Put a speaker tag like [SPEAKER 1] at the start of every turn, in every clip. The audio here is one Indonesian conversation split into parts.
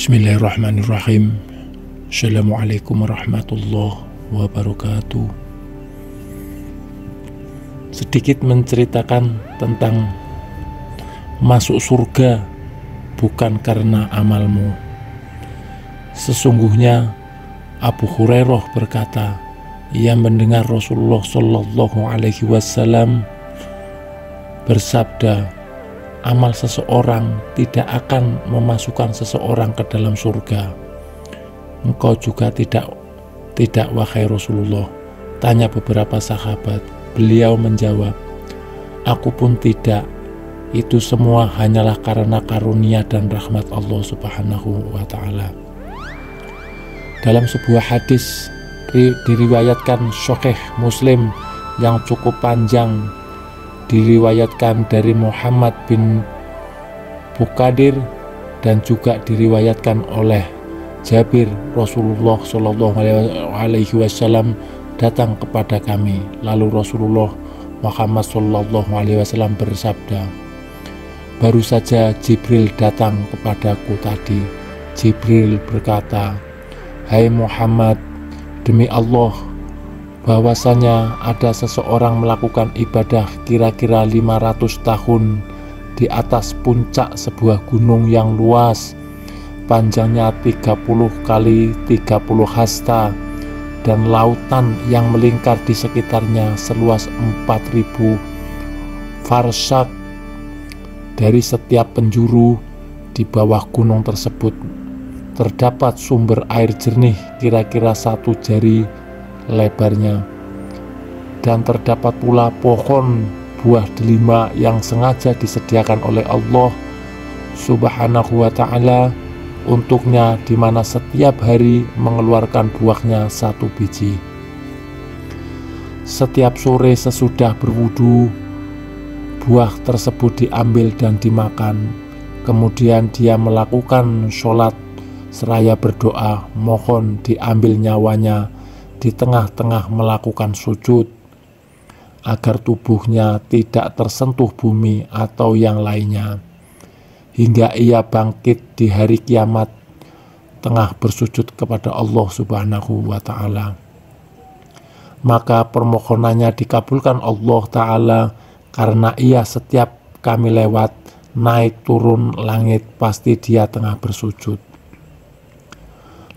[SPEAKER 1] Bismillahirrahmanirrahim. Assalamualaikum warahmatullahi wabarakatuh. Sedikit menceritakan tentang masuk surga bukan karena amalmu. Sesungguhnya Abu Hurairah berkata, ia mendengar Rasulullah Shallallahu Alaihi Wasallam bersabda, amal seseorang tidak akan memasukkan seseorang ke dalam surga. Engkau juga tidak wahai Rasulullah? Tanya beberapa sahabat. Beliau menjawab, aku pun tidak. Itu semua hanyalah karena karunia dan rahmat Allah Subhanahu wa Ta'ala. Dalam sebuah hadis diriwayatkan Sahih Muslim yang cukup panjang, diriwayatkan dari Muhammad bin Bukadir dan juga diriwayatkan oleh Jabir, Rasulullah Shallallahu Alaihi Wasallam datang kepada kami. Lalu Rasulullah Muhammad Shallallahu Alaihi Wasallam bersabda, baru saja Jibril datang kepadaku tadi. Jibril berkata, hai Muhammad, demi Allah, bahwasanya ada seseorang melakukan ibadah kira-kira 500 tahun di atas puncak sebuah gunung yang luas, panjangnya 30 kali 30 hasta, dan lautan yang melingkar di sekitarnya seluas 4000 farsak. Dari setiap penjuru di bawah gunung tersebut terdapat sumber air jernih kira-kira 1 jari lebarnya, dan terdapat pula pohon buah delima yang sengaja disediakan oleh Allah Subhanahu wa Ta'ala untuknya, di mana setiap hari mengeluarkan buahnya 1 biji. Setiap sore sesudah berwudu, buah tersebut diambil dan dimakan. Kemudian dia melakukan sholat seraya berdoa, mohon diambil nyawanya di tengah-tengah melakukan sujud agar tubuhnya tidak tersentuh bumi atau yang lainnya, hingga ia bangkit di hari kiamat tengah bersujud kepada Allah Subhanahu wa Ta'ala. Maka permohonannya dikabulkan Allah Ta'ala, karena ia setiap kami lewat naik turun langit pasti dia tengah bersujud.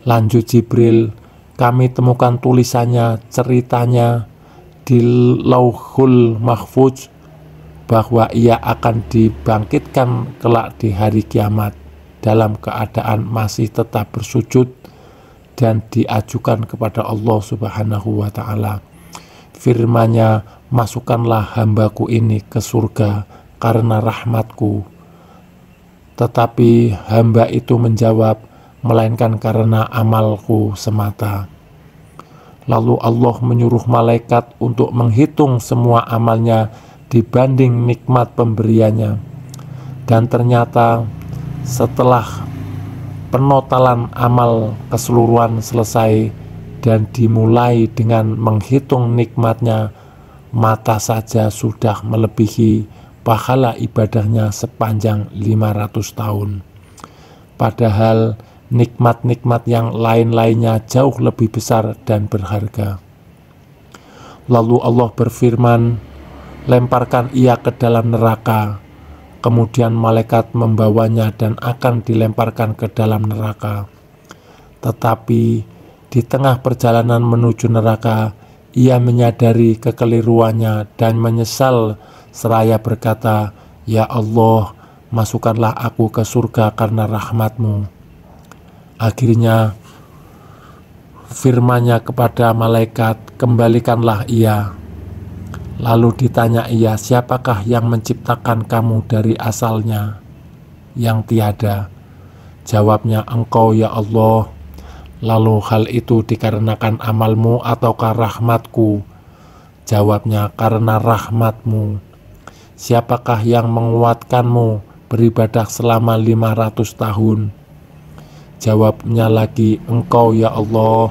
[SPEAKER 1] Lanjut Jibril, kami temukan tulisannya, ceritanya di Lauhul Mahfuz bahwa ia akan dibangkitkan kelak di hari kiamat dalam keadaan masih tetap bersujud dan diajukan kepada Allah Subhanahu wa Ta'ala. Firman-Nya, masukkanlah hambaku ini ke surga karena rahmatku. Tetapi hamba itu menjawab, melainkan karena amalku semata. Lalu Allah menyuruh malaikat untuk menghitung semua amalnya dibanding nikmat pemberiannya. Dan ternyata setelah penotalan amal keseluruhan selesai dan dimulai dengan menghitung nikmatnya, mata saja sudah melebihi pahala ibadahnya sepanjang 500 tahun. Padahal nikmat-nikmat yang lain-lainnya jauh lebih besar dan berharga. Lalu Allah berfirman, lemparkan ia ke dalam neraka. Kemudian malaikat membawanya dan akan dilemparkan ke dalam neraka. Tetapi di tengah perjalanan menuju neraka, ia menyadari kekeliruannya dan menyesal seraya berkata, ya Allah, masukkanlah aku ke surga karena rahmat-Mu. Akhirnya firman-Nya kepada malaikat, kembalikanlah ia. Lalu ditanya ia, siapakah yang menciptakan kamu dari asalnya yang tiada? Jawabnya, engkau ya Allah. Lalu hal itu dikarenakan amalmu ataukah rahmatku? Jawabnya, karena rahmat-Mu. Siapakah yang menguatkanmu beribadah selama 500 tahun? Jawabnya lagi, engkau ya Allah.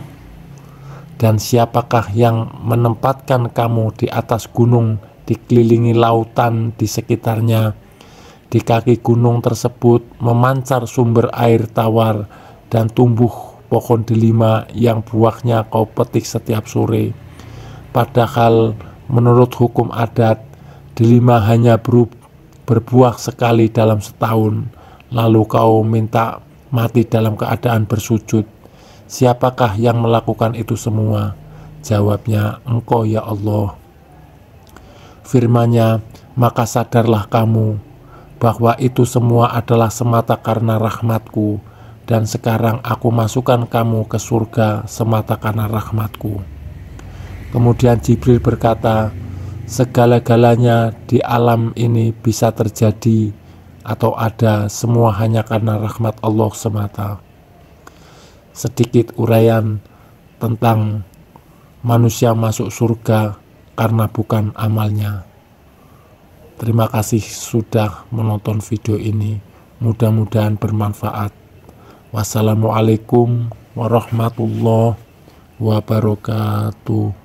[SPEAKER 1] Dan siapakah yang menempatkan kamu di atas gunung, dikelilingi lautan di sekitarnya? Di kaki gunung tersebut memancar sumber air tawar dan tumbuh pohon delima yang buahnya kau petik setiap sore. Padahal menurut hukum adat, delima hanya berbuah sekali dalam setahun, lalu kau minta mati dalam keadaan bersujud. Siapakah yang melakukan itu semua? Jawabnya, Engkau ya Allah. Firman-Nya, maka sadarlah kamu bahwa itu semua adalah semata karena rahmat-Ku, dan sekarang aku masukkan kamu ke surga semata karena rahmat-Ku. Kemudian Jibril berkata, segala-galanya di alam ini bisa terjadi atau ada, semua hanya karena rahmat Allah semata. Sedikit uraian tentang manusia masuk surga karena bukan amalnya. Terima kasih sudah menonton video ini. Mudah-mudahan bermanfaat. Wassalamualaikum warahmatullahi wabarakatuh.